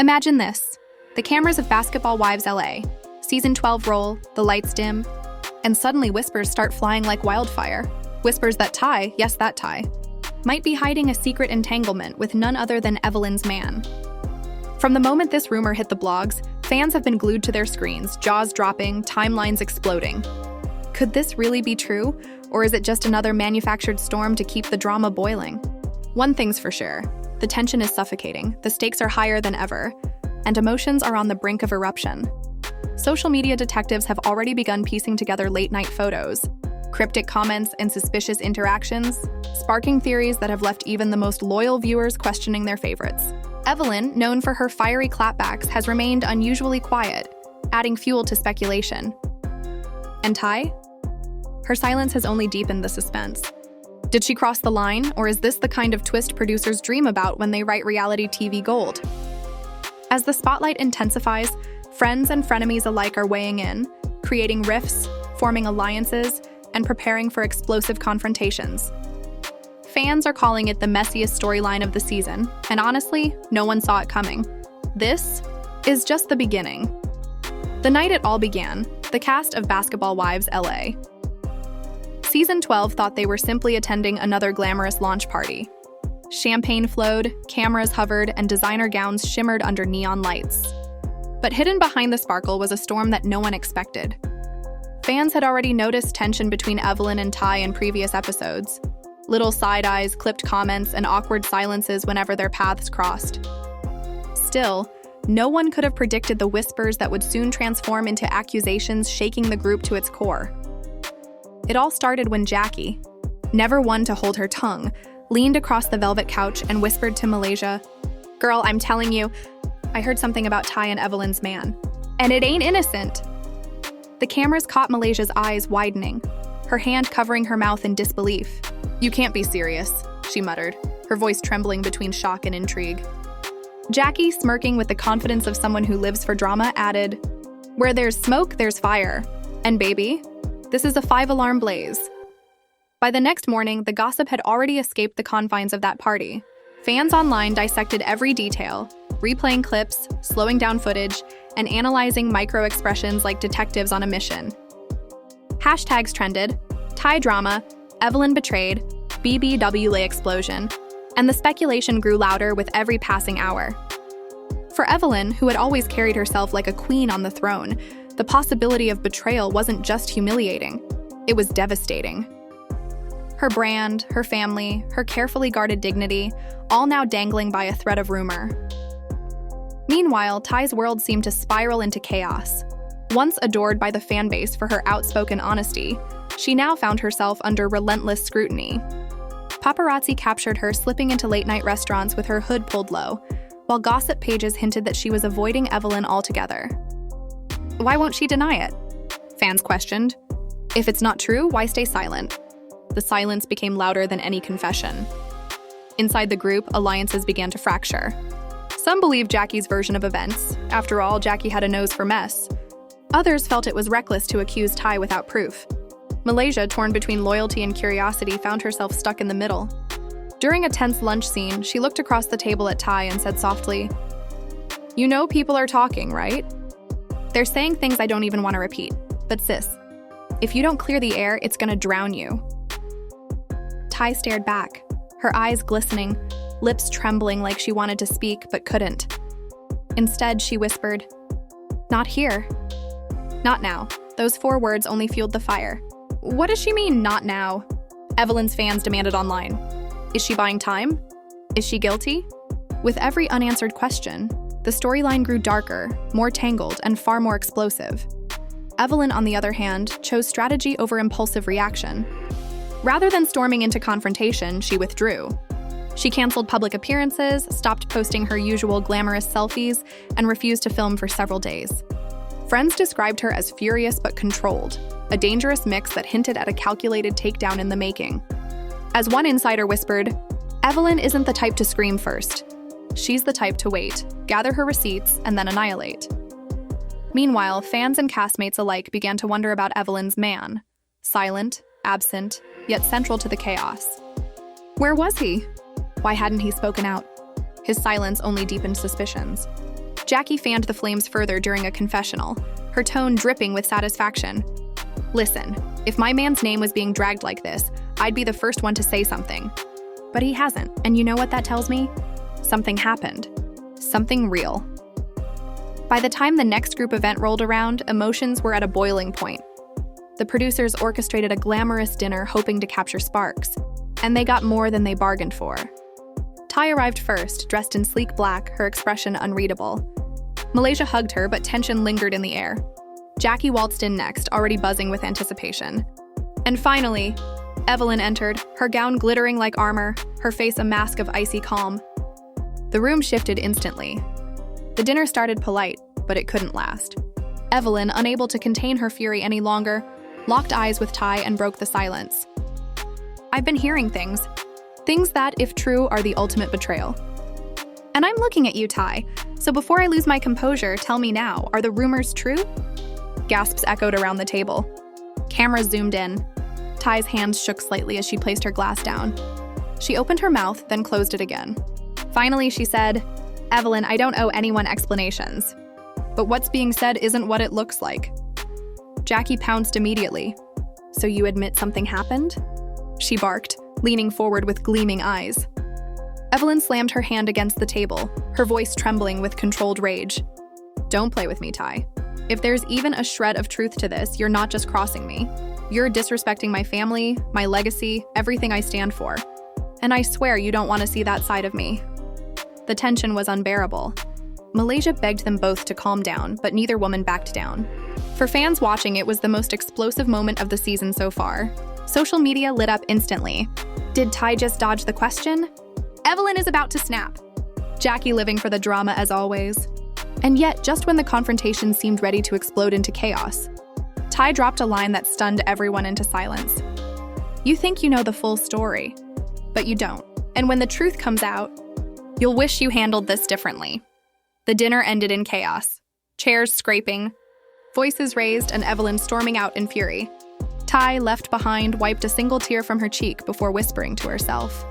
Imagine this. The cameras of Basketball Wives LA. Season 12 roll, the lights dim, and suddenly whispers start flying like wildfire. Whispers that Ty, yes that Ty, might be hiding a secret entanglement with none other than Evelyn's man. From the moment this rumor hit the blogs, fans have been glued to their screens, jaws dropping, timelines exploding. Could this really be true, or is it just another manufactured storm to keep the drama boiling? One thing's for sure, the tension is suffocating, the stakes are higher than ever, and emotions are on the brink of eruption. Social media detectives have already begun piecing together late-night photos, cryptic comments, and suspicious interactions, sparking theories that have left even the most loyal viewers questioning their favorites. Evelyn, known for her fiery clapbacks, has remained unusually quiet, adding fuel to speculation. And Ty? Her silence has only deepened the suspense. Did she cross the line, or is this the kind of twist producers dream about when they write reality TV gold? As the spotlight intensifies, friends and frenemies alike are weighing in, creating rifts, forming alliances, and preparing for explosive confrontations. Fans are calling it the messiest storyline of the season, and honestly, no one saw it coming. This is just the beginning. The night it all began, the cast of Basketball Wives LA. Season 12 thought they were simply attending another glamorous launch party. Champagne flowed, cameras hovered, and designer gowns shimmered under neon lights. But hidden behind the sparkle was a storm that no one expected. Fans had already noticed tension between Evelyn and Ty in previous episodes. Little side eyes, clipped comments, and awkward silences whenever their paths crossed. Still, no one could have predicted the whispers that would soon transform into accusations shaking the group to its core. It all started when Jackie, never one to hold her tongue, leaned across the velvet couch and whispered to Malaysia, "Girl, I'm telling you, I heard something about Ty and Evelyn's man. And it ain't innocent." The cameras caught Malaysia's eyes widening, her hand covering her mouth in disbelief. "You can't be serious," she muttered, her voice trembling between shock and intrigue. Jackie, smirking with the confidence of someone who lives for drama, added, "Where there's smoke, there's fire. And baby, this is a 5-alarm blaze." By the next morning, the gossip had already escaped the confines of that party. Fans online dissected every detail, replaying clips, slowing down footage, and analyzing micro-expressions like detectives on a mission. Hashtags trended: Ty drama, Evelyn betrayed, BBWLA explosion, and the speculation grew louder with every passing hour. For Evelyn, who had always carried herself like a queen on the throne, the possibility of betrayal wasn't just humiliating, it was devastating. Her brand, her family, her carefully guarded dignity, all now dangling by a thread of rumor. Meanwhile, Ty's world seemed to spiral into chaos. Once adored by the fanbase for her outspoken honesty, she now found herself under relentless scrutiny. Paparazzi captured her slipping into late-night restaurants with her hood pulled low, while gossip pages hinted that she was avoiding Evelyn altogether. Why won't she deny it? Fans questioned. If it's not true, why stay silent? The silence became louder than any confession. Inside the group, alliances began to fracture. Some believed Jackie's version of events. After all, Jackie had a nose for mess. Others felt it was reckless to accuse Ty without proof. Malaysia, torn between loyalty and curiosity, found herself stuck in the middle. During a tense lunch scene, she looked across the table at Ty and said softly, "You know people are talking, right? They're saying things I don't even want to repeat. But sis, if you don't clear the air, it's gonna drown you." Ty stared back, her eyes glistening, lips trembling like she wanted to speak but couldn't. Instead, she whispered, "Not here. Not now." Those 4 words only fueled the fire. What does she mean, not now? Evelyn's fans demanded online. Is she buying time? Is she guilty? With every unanswered question, the storyline grew darker, more tangled, and far more explosive. Evelyn, on the other hand, chose strategy over impulsive reaction. Rather than storming into confrontation, she withdrew. She canceled public appearances, stopped posting her usual glamorous selfies, and refused to film for several days. Friends described her as furious but controlled, a dangerous mix that hinted at a calculated takedown in the making. As one insider whispered, "Evelyn isn't the type to scream first. She's the type to wait, gather her receipts, and then annihilate." Meanwhile, fans and castmates alike began to wonder about Evelyn's man. Silent, absent, yet central to the chaos. Where was he? Why hadn't he spoken out? His silence only deepened suspicions. Jackie fanned the flames further during a confessional, her tone dripping with satisfaction. Listen, if my man's name was being dragged like this, I'd be the first one to say something. But he hasn't, and you know what that tells me? Something happened. Something real. By the time the next group event rolled around, emotions were at a boiling point. The producers orchestrated a glamorous dinner hoping to capture sparks, and they got more than they bargained for. Ty arrived first, dressed in sleek black, her expression unreadable. Malaysia hugged her, but tension lingered in the air. Jackie waltzed in next, already buzzing with anticipation. And finally, Evelyn entered, her gown glittering like armor, her face a mask of icy calm. The room shifted instantly. The dinner started polite, but it couldn't last. Evelyn, unable to contain her fury any longer, locked eyes with Ty and broke the silence. I've been hearing things that, if true, are the ultimate betrayal. And I'm looking at you, Ty, so before I lose my composure, tell me now, are the rumors true? Gasps echoed around the table. Cameras zoomed in. Ty's hands shook slightly as she placed her glass down. She opened her mouth, then closed it again. Finally, she said, Evelyn, I don't owe anyone explanations. But what's being said isn't what it looks like. Jackie pounced immediately. So you admit something happened? She barked, leaning forward with gleaming eyes. Evelyn slammed her hand against the table, her voice trembling with controlled rage. Don't play with me, Ty. If there's even a shred of truth to this, you're not just crossing me. You're disrespecting my family, my legacy, everything I stand for. And I swear you don't want to see that side of me. The tension was unbearable. Malaysia begged them both to calm down, but neither woman backed down. For fans watching, it was the most explosive moment of the season so far. Social media lit up instantly. Did Ty just dodge the question? Evelyn is about to snap. Jackie living for the drama as always. And yet, just when the confrontation seemed ready to explode into chaos, Ty dropped a line that stunned everyone into silence. You think you know the full story, but you don't. And when the truth comes out, you'll wish you handled this differently. The dinner ended in chaos. Chairs scraping, voices raised, and Evelyn storming out in fury. Ty, left behind, wiped a single tear from her cheek before whispering to herself.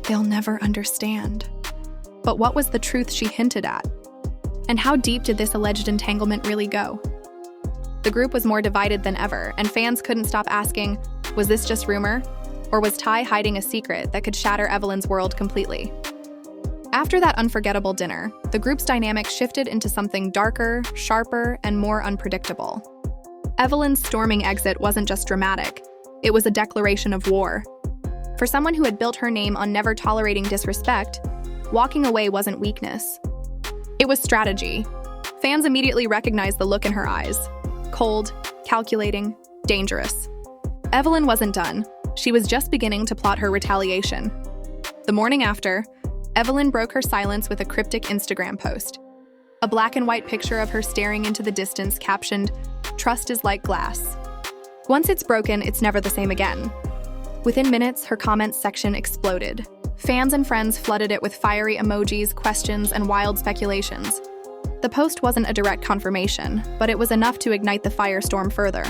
They'll never understand. But what was the truth she hinted at? And how deep did this alleged entanglement really go? The group was more divided than ever, and fans couldn't stop asking, was this just rumor? Or was Ty hiding a secret that could shatter Evelyn's world completely? After that unforgettable dinner, the group's dynamic shifted into something darker, sharper, and more unpredictable. Evelyn's storming exit wasn't just dramatic, it was a declaration of war. For someone who had built her name on never tolerating disrespect, walking away wasn't weakness. It was strategy. Fans immediately recognized the look in her eyes. Cold, calculating, dangerous. Evelyn wasn't done. She was just beginning to plot her retaliation. The morning after, Evelyn broke her silence with a cryptic Instagram post. A black and white picture of her staring into the distance captioned, "Trust is like glass. Once it's broken, it's never the same again." Within minutes, her comments section exploded. Fans and friends flooded it with fiery emojis, questions, and wild speculations. The post wasn't a direct confirmation, but it was enough to ignite the firestorm further.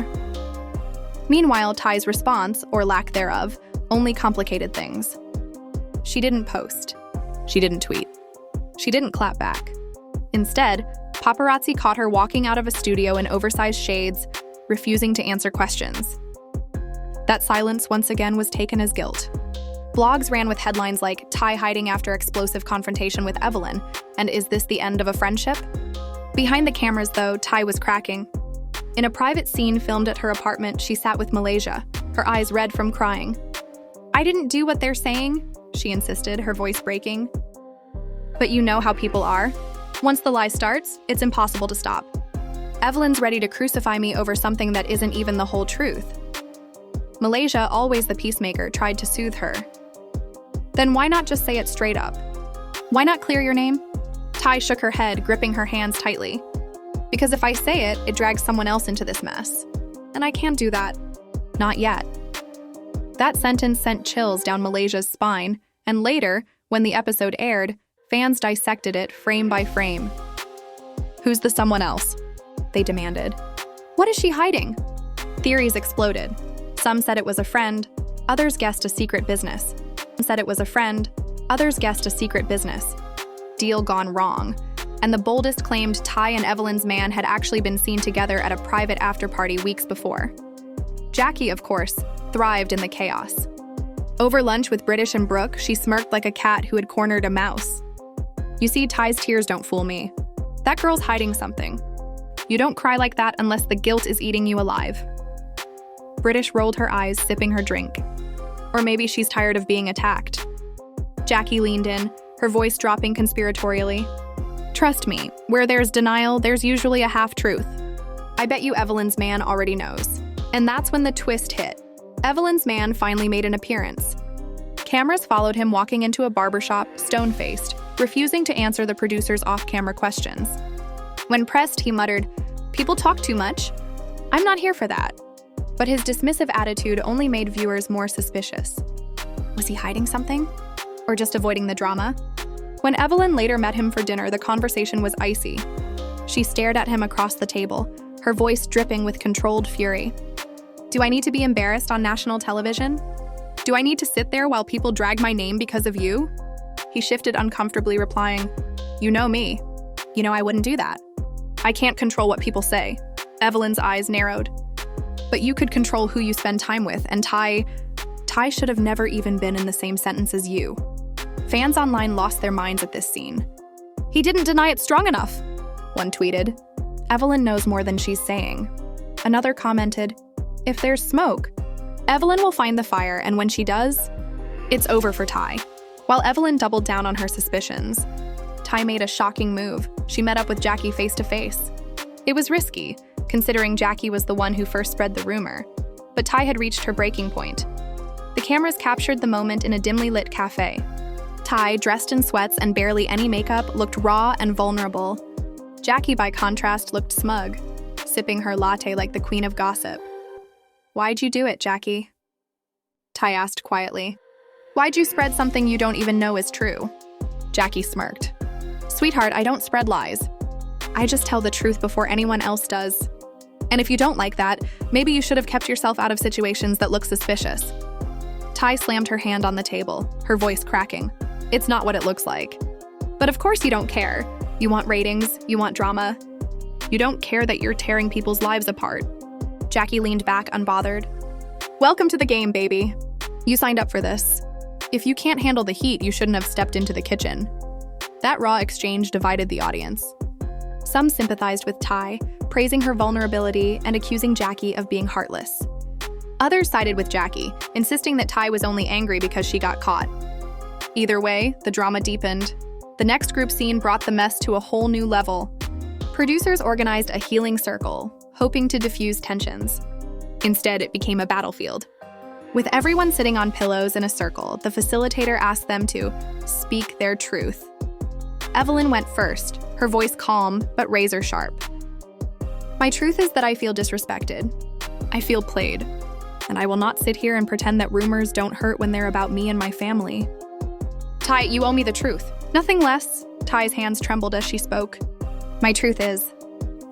Meanwhile, Ty's response, or lack thereof, only complicated things. She didn't post. She didn't tweet. She didn't clap back. Instead, paparazzi caught her walking out of a studio in oversized shades, refusing to answer questions. That silence once again was taken as guilt. Blogs ran with headlines like, Ty hiding after explosive confrontation with Evelyn, and is this the end of a friendship? Behind the cameras, though, Ty was cracking. In a private scene filmed at her apartment, she sat with Malaysia, her eyes red from crying. I didn't do what they're saying, she insisted, her voice breaking. But you know how people are. Once the lie starts, it's impossible to stop. Evelyn's ready to crucify me over something that isn't even the whole truth. Malaysia, always the peacemaker, tried to soothe her. Then why not just say it straight up? Why not clear your name? Ty shook her head, gripping her hands tightly. Because if I say it, it drags someone else into this mess. And I can't do that. Not yet. That sentence sent chills down Malaysia's spine, and later, when the episode aired, fans dissected it frame by frame. Who's the someone else? They demanded. What is she hiding? Theories exploded. Some said it was a friend, others guessed a secret business. Some said it was a friend, others guessed a secret business. Deal gone wrong. and the boldest claimed Ty and Evelyn's man had actually been seen together at a private after-party weeks before. Jackie, of course, thrived in the chaos. Over lunch with British and Brooke, she smirked like a cat who had cornered a mouse. You see, Ty's tears don't fool me. That girl's hiding something. You don't cry like that unless the guilt is eating you alive. British rolled her eyes, sipping her drink. Or maybe she's tired of being attacked. Jackie leaned in, her voice dropping conspiratorially. Trust me, where there's denial, there's usually a half-truth. I bet you Evelyn's man already knows. And that's when the twist hit. Evelyn's man finally made an appearance. Cameras followed him walking into a barbershop, stone-faced, refusing to answer the producer's off-camera questions. When pressed, he muttered, "People talk too much. I'm not here for that." But his dismissive attitude only made viewers more suspicious. Was he hiding something? Or just avoiding the drama? When Evelyn later met him for dinner, the conversation was icy. She stared at him across the table, her voice dripping with controlled fury. Do I need to be embarrassed on national television? Do I need to sit there while people drag my name because of you? He shifted uncomfortably, replying, You know me. You know I wouldn't do that. I can't control what people say. Evelyn's eyes narrowed. But you could control who you spend time with, and Ty should have never even been in the same sentence as you. Fans online lost their minds at this scene. He didn't deny it strong enough, one tweeted. Evelyn knows more than she's saying. Another commented, If there's smoke, Evelyn will find the fire, and when she does, it's over for Ty. While Evelyn doubled down on her suspicions, Ty made a shocking move. She met up with Jackie face to face. It was risky, considering Jackie was the one who first spread the rumor, but Ty had reached her breaking point. The cameras captured the moment in a dimly lit cafe. Ty, dressed in sweats and barely any makeup, looked raw and vulnerable. Jackie, by contrast, looked smug, sipping her latte like the queen of gossip. Why'd you do it, Jackie? Ty asked quietly. Why'd you spread something you don't even know is true? Jackie smirked. Sweetheart, I don't spread lies. I just tell the truth before anyone else does. And if you don't like that, maybe you should have kept yourself out of situations that look suspicious. Ty slammed her hand on the table, her voice cracking. It's not what it looks like. But of course you don't care. You want ratings, you want drama. You don't care that you're tearing people's lives apart. Jackie leaned back, unbothered. Welcome to the game, baby. You signed up for this. If you can't handle the heat, you shouldn't have stepped into the kitchen. That raw exchange divided the audience. Some sympathized with Ty, praising her vulnerability and accusing Jackie of being heartless. Others sided with Jackie, insisting that Ty was only angry because she got caught. Either way, the drama deepened. The next group scene brought the mess to a whole new level. Producers organized a healing circle, hoping to diffuse tensions. Instead, it became a battlefield. With everyone sitting on pillows in a circle, the facilitator asked them to speak their truth. Evelyn went first, her voice calm but razor sharp. My truth is that I feel disrespected. I feel played. And I will not sit here and pretend that rumors don't hurt when they're about me and my family. Ty, you owe me the truth. Nothing less. Ty's hands trembled as she spoke. My truth is,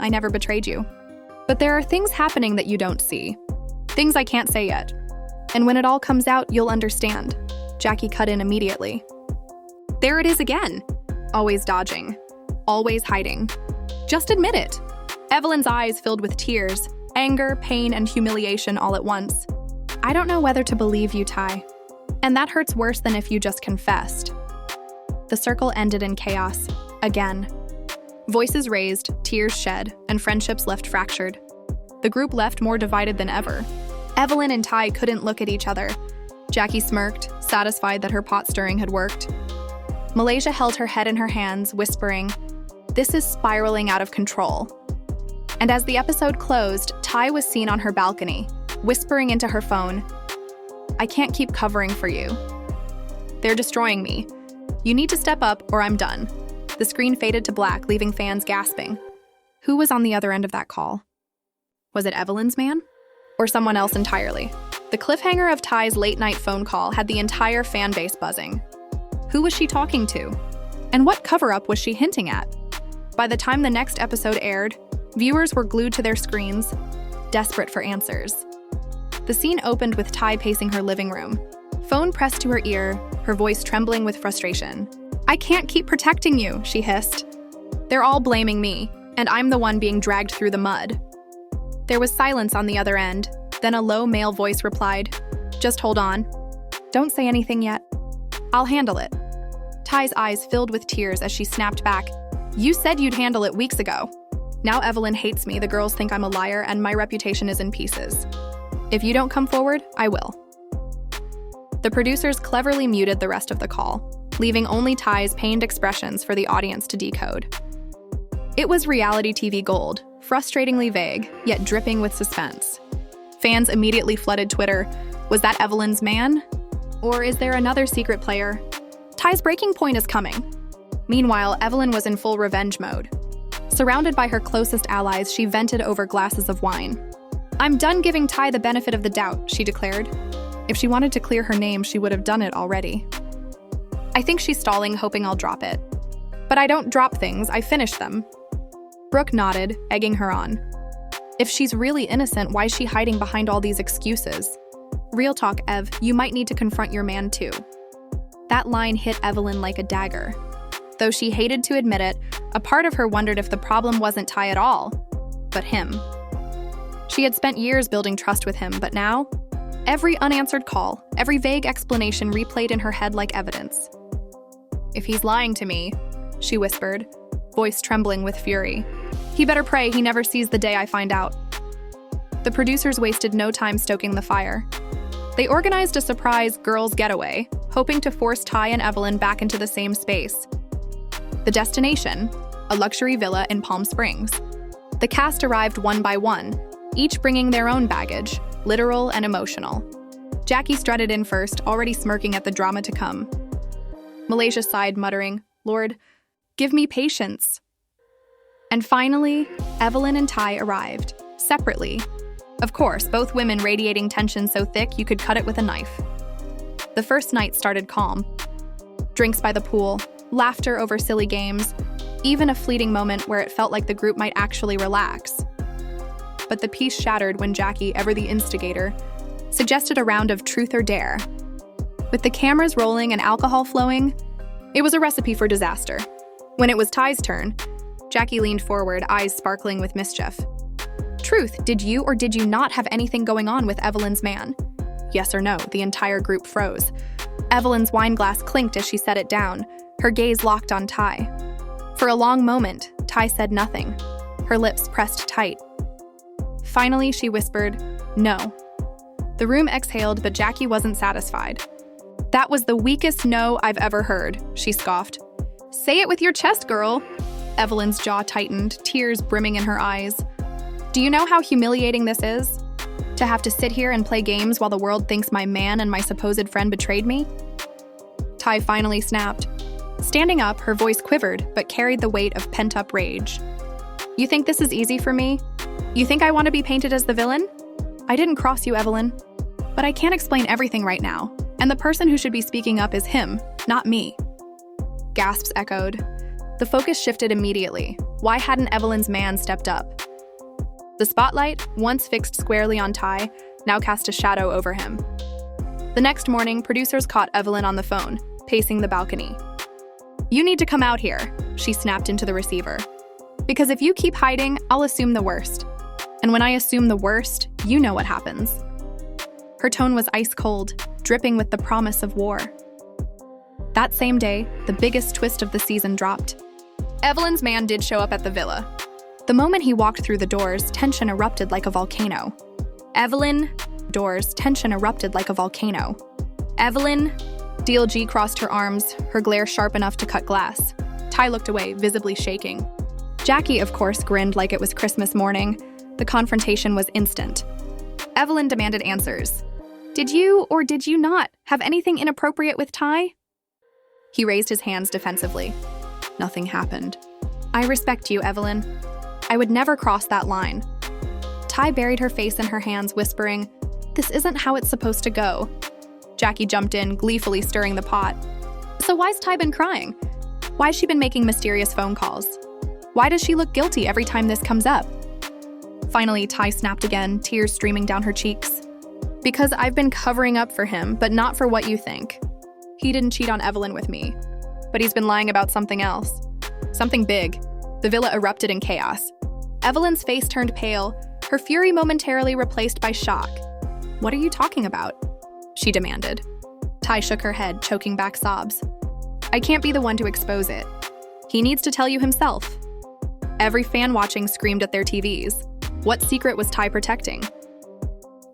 I never betrayed you. But there are things happening that you don't see. Things I can't say yet. And when it all comes out, you'll understand. Jackie cut in immediately. There it is again. Always dodging. Always hiding. Just admit it. Evelyn's eyes filled with tears, anger, pain, and humiliation all at once. I don't know whether to believe you, Ty. And that hurts worse than if you just confessed. The circle ended in chaos. Again. Voices raised, tears shed, and friendships left fractured. The group left more divided than ever. Evelyn and Ty couldn't look at each other. Jackie smirked, satisfied that her pot stirring had worked. Malaysia held her head in her hands, whispering, This is spiraling out of control. And as the episode closed, Ty was seen on her balcony, whispering into her phone, I can't keep covering for you. They're destroying me. You need to step up or I'm done. The screen faded to black, leaving fans gasping. Who was on the other end of that call? Was it Evelyn's man? Or someone else entirely? The cliffhanger of Ty's late-night phone call had the entire fan base buzzing. Who was she talking to? And what cover-up was she hinting at? By the time the next episode aired, viewers were glued to their screens, desperate for answers. The scene opened with Ty pacing her living room, phone pressed to her ear, her voice trembling with frustration. I can't keep protecting you, she hissed. They're all blaming me, and I'm the one being dragged through the mud. There was silence on the other end, then a low male voice replied, "Just hold on. Don't say anything yet. I'll handle it." Ty's eyes filled with tears as she snapped back, "You said you'd handle it weeks ago. Now Evelyn hates me, the girls think I'm a liar, and my reputation is in pieces. If you don't come forward, I will." The producers cleverly muted the rest of the call, leaving only Ty's pained expressions for the audience to decode. It was reality TV gold, frustratingly vague, yet dripping with suspense. Fans immediately flooded Twitter. Was that Evelyn's man? Or is there another secret player? Ty's breaking point is coming. Meanwhile, Evelyn was in full revenge mode. Surrounded by her closest allies, she vented over glasses of wine. "I'm done giving Ty the benefit of the doubt," she declared. If she wanted to clear her name, she would have done it already. "I think she's stalling, hoping I'll drop it. But I don't drop things, I finish them." Brooke nodded, egging her on. If she's really innocent, why is she hiding behind all these excuses? Real talk, Ev, you might need to confront your man too. That line hit Evelyn like a dagger. Though she hated to admit it, a part of her wondered if the problem wasn't Ty at all, but him. She had spent years building trust with him, but now, every unanswered call, every vague explanation replayed in her head like evidence. "If he's lying to me," she whispered, voice trembling with fury, "he better pray he never sees the day I find out." The producers wasted no time stoking the fire. They organized a surprise girls' getaway, hoping to force Ty and Evelyn back into the same space. The destination, a luxury villa in Palm Springs. The cast arrived one by one, each bringing their own baggage, literal and emotional. Jackie strutted in first, already smirking at the drama to come. Malaysia sighed, muttering, "Lord, give me patience." And finally, Evelyn and Ty arrived, separately. Of course, both women radiating tension so thick you could cut it with a knife. The first night started calm. Drinks by the pool, laughter over silly games, even a fleeting moment where it felt like the group might actually relax. But the peace shattered when Jackie, ever the instigator, suggested a round of truth or dare. With the cameras rolling and alcohol flowing, it was a recipe for disaster. When it was Ty's turn, Jackie leaned forward, eyes sparkling with mischief. "Truth, did you or did you not have anything going on with Evelyn's man?" Yes or no, the entire group froze. Evelyn's wine glass clinked as she set it down, her gaze locked on Ty. For a long moment, Ty said nothing, her lips pressed tight. Finally, she whispered, "No." The room exhaled, but Jackie wasn't satisfied. "That was the weakest no I've ever heard," she scoffed. "Say it with your chest, girl." Evelyn's jaw tightened, tears brimming in her eyes. "Do you know how humiliating this is? To have to sit here and play games while the world thinks my man and my supposed friend betrayed me?" Ty finally snapped. Standing up, her voice quivered, but carried the weight of pent-up rage. "You think this is easy for me? You think I want to be painted as the villain? I didn't cross you, Evelyn. But I can't explain everything right now, and the person who should be speaking up is him, not me." Gasps echoed. The focus shifted immediately. Why hadn't Evelyn's man stepped up? The spotlight, once fixed squarely on Ty, now cast a shadow over him. The next morning, producers caught Evelyn on the phone, pacing the balcony. "You need to come out here," she snapped into the receiver. "Because if you keep hiding, I'll assume the worst. And when I assume the worst, you know what happens." Her tone was ice cold, dripping with the promise of war. That same day, the biggest twist of the season dropped. Evelyn's man did show up at the villa. The moment he walked through the doors, tension erupted like a volcano. Evelyn, tension erupted like a volcano. Evelyn, DLG crossed her arms, her glare sharp enough to cut glass. Ty looked away, visibly shaking. Jackie, of course, grinned like it was Christmas morning. The confrontation was instant. Evelyn demanded answers. "Did you or did you not have anything inappropriate with Ty?" He raised his hands defensively. Nothing happened. "I respect you, Evelyn. I would never cross that line." Ty buried her face in her hands, whispering, "This isn't how it's supposed to go." Jackie jumped in, gleefully stirring the pot. "So why's Ty been crying? Why's she been making mysterious phone calls? Why does she look guilty every time this comes up?" Finally, Ty snapped again, tears streaming down her cheeks. "Because I've been covering up for him, but not for what you think. He didn't cheat on Evelyn with me, but he's been lying about something else. Something big. The villa erupted in chaos. Evelyn's face turned pale, her fury momentarily replaced by shock. "What are you talking about?" she demanded. Ty shook her head, choking back sobs. "I can't be the one to expose it. He needs to tell you himself." Every fan watching screamed at their TVs. What secret was Ty protecting?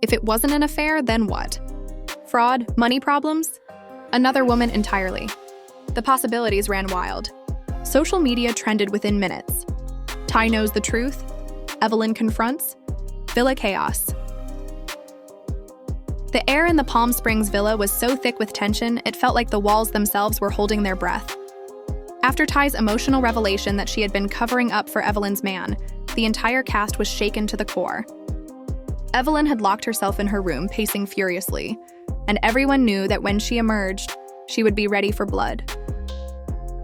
If it wasn't an affair, then what? Fraud? Money problems? Another woman entirely. The possibilities ran wild. Social media trended within minutes. Ty knows the truth. Evelyn confronts. Villa chaos. The air in the Palm Springs villa was so thick with tension, it felt like the walls themselves were holding their breath. After Ty's emotional revelation that she had been covering up for Evelyn's man, the entire cast was shaken to the core. Evelyn had locked herself in her room, pacing furiously, and everyone knew that when she emerged, she would be ready for blood.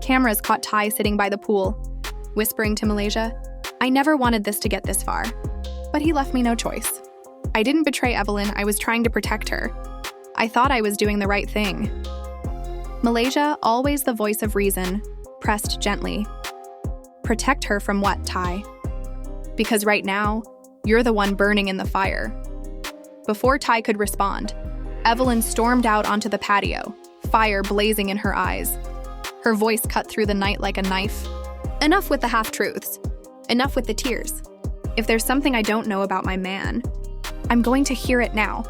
Cameras caught Ty sitting by the pool, whispering to Malaysia, "I never wanted this to get this far, but he left me no choice. I didn't betray Evelyn, I was trying to protect her. I thought I was doing the right thing." Malaysia, always the voice of reason, pressed gently. "Protect her from what, Ty? Because right now, you're the one burning in the fire." Before Ty could respond, Evelyn stormed out onto the patio, fire blazing in her eyes. Her voice cut through the night like a knife. "Enough with the half-truths. Enough with the tears. If there's something I don't know about my man, I'm going to hear it now."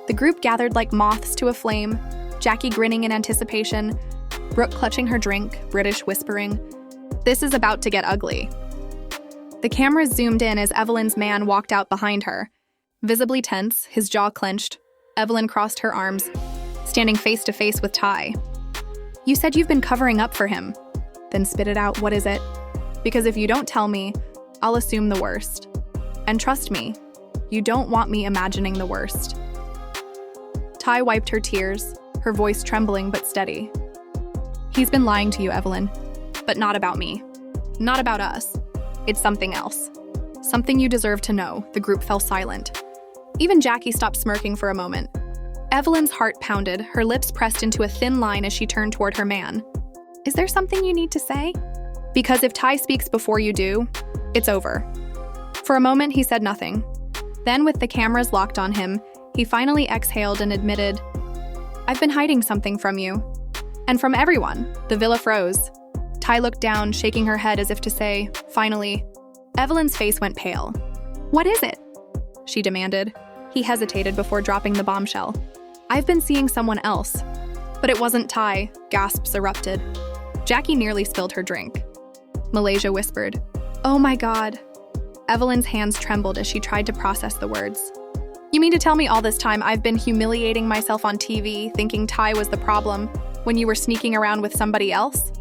The group gathered like moths to a flame, Jackie grinning in anticipation, Brooke clutching her drink, British whispering, "This is about to get ugly." The cameras zoomed in as Evelyn's man walked out behind her. Visibly tense, his jaw clenched, Evelyn crossed her arms, standing face to face with Ty. "You said you've been covering up for him." "Then spit it out, what is it? Because if you don't tell me, I'll assume the worst. And trust me, you don't want me imagining the worst." Ty wiped her tears, her voice trembling but steady. "He's been lying to you, Evelyn. But not about me. Not about us. It's something else. Something you deserve to know." The group fell silent. Even Jackie stopped smirking for a moment. Evelyn's heart pounded, her lips pressed into a thin line as she turned toward her man. "Is there something you need to say? Because if Ty speaks before you do, it's over." For a moment, he said nothing. Then, with the cameras locked on him, he finally exhaled and admitted, "I've been hiding something from you. And from everyone." The villa froze. Ty looked down, shaking her head as if to say, finally. Evelyn's face went pale. "What is it?" she demanded. He hesitated before dropping the bombshell. "I've been seeing someone else." But it wasn't Ty. Gasps erupted. Jackie nearly spilled her drink. Malaysia whispered, "Oh my God." Evelyn's hands trembled as she tried to process the words. "You mean to tell me all this time I've been humiliating myself on TV, thinking Ty was the problem, when you were sneaking around with somebody else?"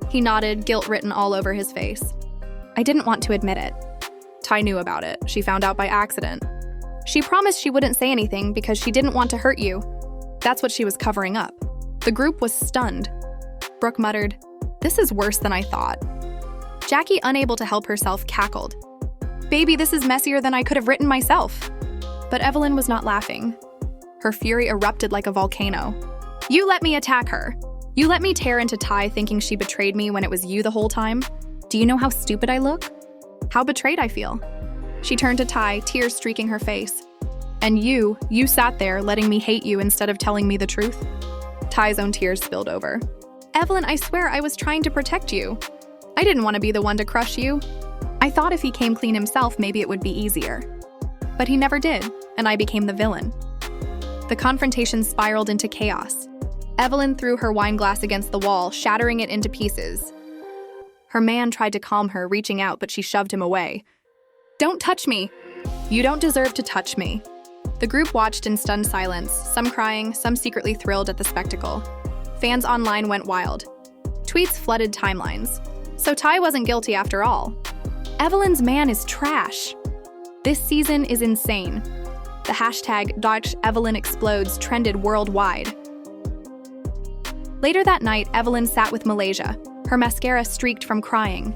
He nodded, guilt written all over his face. "I didn't want to admit it." Ty knew about it. She found out by accident. She promised she wouldn't say anything because she didn't want to hurt you. That's what she was covering up. The group was stunned. Brooke muttered, "This is worse than I thought." Jackie, unable to help herself, cackled. "Baby, this is messier than I could have written myself." But Evelyn was not laughing. Her fury erupted like a volcano. "You let me attack her. You let me tear into Ty thinking she betrayed me when it was you the whole time. Do you know how stupid I look? How betrayed I feel?" She turned to Ty, tears streaking her face. "And you sat there letting me hate you instead of telling me the truth." Ty's own tears spilled over. "Evelyn, I swear I was trying to protect you. I didn't want to be the one to crush you. I thought if he came clean himself, maybe it would be easier. But he never did, and I became the villain." The confrontation spiraled into chaos. Evelyn threw her wine glass against the wall, shattering it into pieces. Her man tried to calm her, reaching out, but she shoved him away. "Don't touch me! You don't deserve to touch me." The group watched in stunned silence, some crying, some secretly thrilled at the spectacle. Fans online went wild. Tweets flooded timelines. So Ty wasn't guilty after all. Evelyn's man is trash. This season is insane. The hashtag #EvelynExplodes trended worldwide. Later that night, Evelyn sat with Malaysia, her mascara streaked from crying.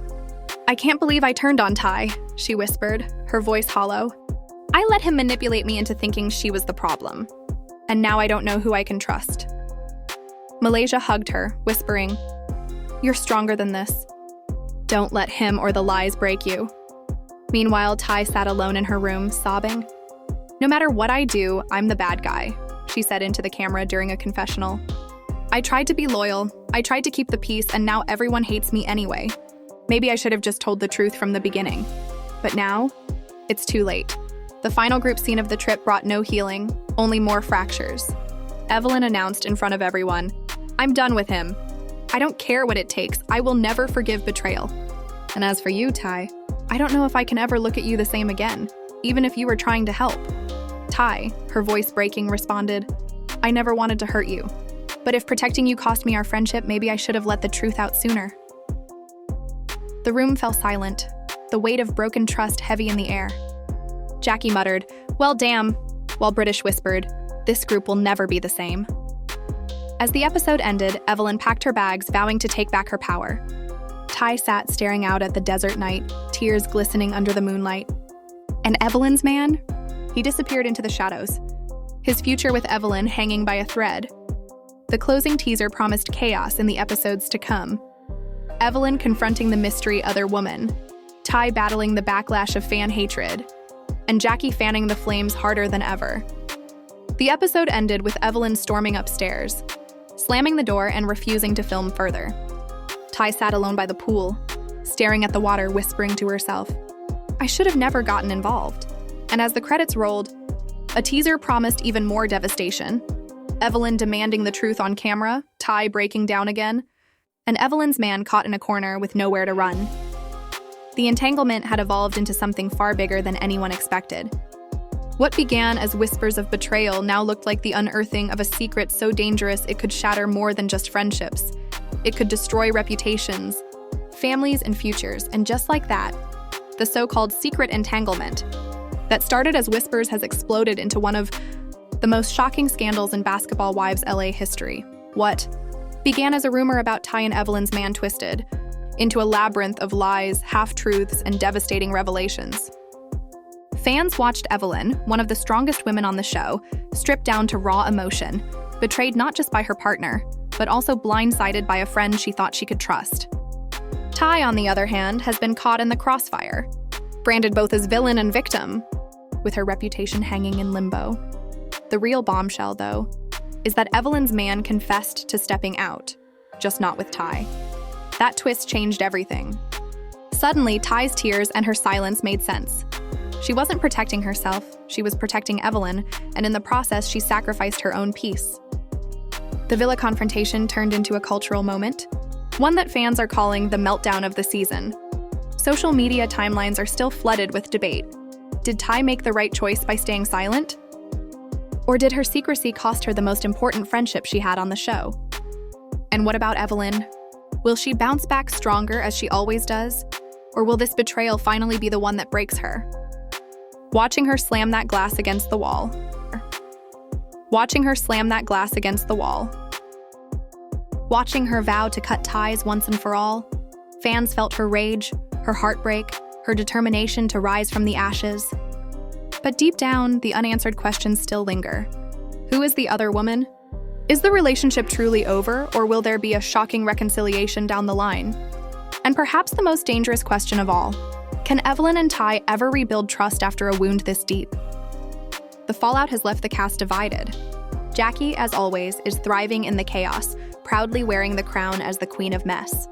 "I can't believe I turned on Ty," she whispered, her voice hollow. "I let him manipulate me into thinking she was the problem. And now I don't know who I can trust." Malaysia hugged her, whispering, "You're stronger than this." Don't let him or the lies break you. Meanwhile, Tai sat alone in her room, sobbing. No matter what I do, I'm the bad guy, she said into the camera during a confessional. I tried to be loyal, I tried to keep the peace, and now everyone hates me anyway. Maybe I should have just told the truth from the beginning. But now, it's too late. The final group scene of the trip brought no healing, only more fractures. Evelyn announced in front of everyone, I'm done with him. I don't care what it takes. I will never forgive betrayal. And as for you, Tai, I don't know if I can ever look at you the same again, even if you were trying to help. Tai, her voice breaking, responded, I never wanted to hurt you. But if protecting you cost me our friendship, maybe I should have let the truth out sooner. The room fell silent, the weight of broken trust heavy in the air. Jackie muttered, well, damn, while British whispered, this group will never be the same. As the episode ended, Evelyn packed her bags, vowing to take back her power. Tai sat staring out at the desert night, tears glistening under the moonlight. And Evelyn's man? He disappeared into the shadows, his future with Evelyn hanging by a thread. The closing teaser promised chaos in the episodes to come. Evelyn confronting the mystery other woman, Tai battling the backlash of fan hatred, and Jackie fanning the flames harder than ever. The episode ended with Evelyn storming upstairs, slamming the door and refusing to film further. Tai sat alone by the pool, staring at the water, whispering to herself, I should have never gotten involved. And as the credits rolled, a teaser promised even more devastation. Evelyn demanding the truth on camera, Tai breaking down again, and Evelyn's man caught in a corner with nowhere to run. The entanglement had evolved into something far bigger than anyone expected. What began as whispers of betrayal now looked like the unearthing of a secret so dangerous it could shatter more than just friendships. It could destroy reputations, families, and futures, and just like that, the so-called secret entanglement that started as whispers has exploded into one of the most shocking scandals in Basketball Wives LA history. What began as a rumor about Tai and Evelyn's man twisted into a labyrinth of lies, half-truths, and devastating revelations. Fans watched Evelyn, one of the strongest women on the show, stripped down to raw emotion, betrayed not just by her partner, but also blindsided by a friend she thought she could trust. Tai, on the other hand, has been caught in the crossfire, branded both as villain and victim, with her reputation hanging in limbo. The real bombshell, though, is that Evelyn's man confessed to stepping out, just not with Tai. That twist changed everything. Suddenly, Tai's tears and her silence made sense. She wasn't protecting herself, she was protecting Evelyn, and in the process, she sacrificed her own peace. The villa confrontation turned into a cultural moment, one that fans are calling the meltdown of the season. Social media timelines are still flooded with debate. Did Tai make the right choice by staying silent? Or did her secrecy cost her the most important friendship she had on the show? And what about Evelyn? Will she bounce back stronger as she always does? Or will this betrayal finally be the one that breaks her? Watching her slam that glass against the wall. Watching her vow to cut ties once and for all, fans felt her rage, her heartbreak, her determination to rise from the ashes. But deep down, the unanswered questions still linger. Who is the other woman? Is the relationship truly over, or will there be a shocking reconciliation down the line? And perhaps the most dangerous question of all, can Evelyn and Tai ever rebuild trust after a wound this deep? The fallout has left the cast divided. Jackie, as always, is thriving in the chaos, proudly wearing the crown as the queen of mess.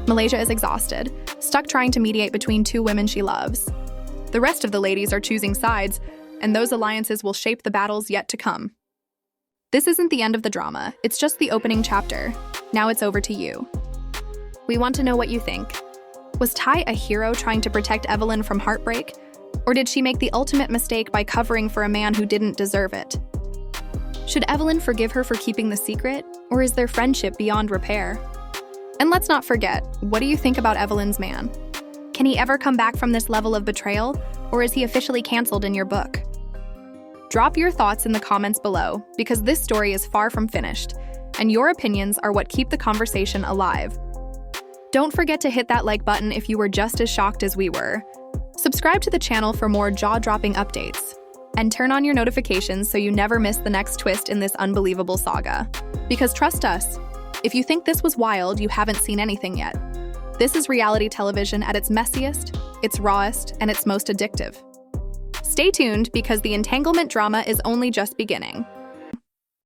Malaysia is exhausted, stuck trying to mediate between two women she loves. The rest of the ladies are choosing sides, and those alliances will shape the battles yet to come. This isn't the end of the drama, it's just the opening chapter. Now it's over to you. We want to know what you think. Was Tai a hero trying to protect Evelyn from heartbreak? Or did she make the ultimate mistake by covering for a man who didn't deserve it? Should Evelyn forgive her for keeping the secret, or is their friendship beyond repair? And let's not forget, what do you think about Evelyn's man? Can he ever come back from this level of betrayal, or is he officially canceled in your book? Drop your thoughts in the comments below, because this story is far from finished, and your opinions are what keep the conversation alive. Don't forget to hit that like button if you were just as shocked as we were. Subscribe to the channel for more jaw-dropping updates, and turn on your notifications so you never miss the next twist in this unbelievable saga. Because trust us, if you think this was wild, you haven't seen anything yet. This is reality television at its messiest, its rawest, and its most addictive. Stay tuned because the entanglement drama is only just beginning.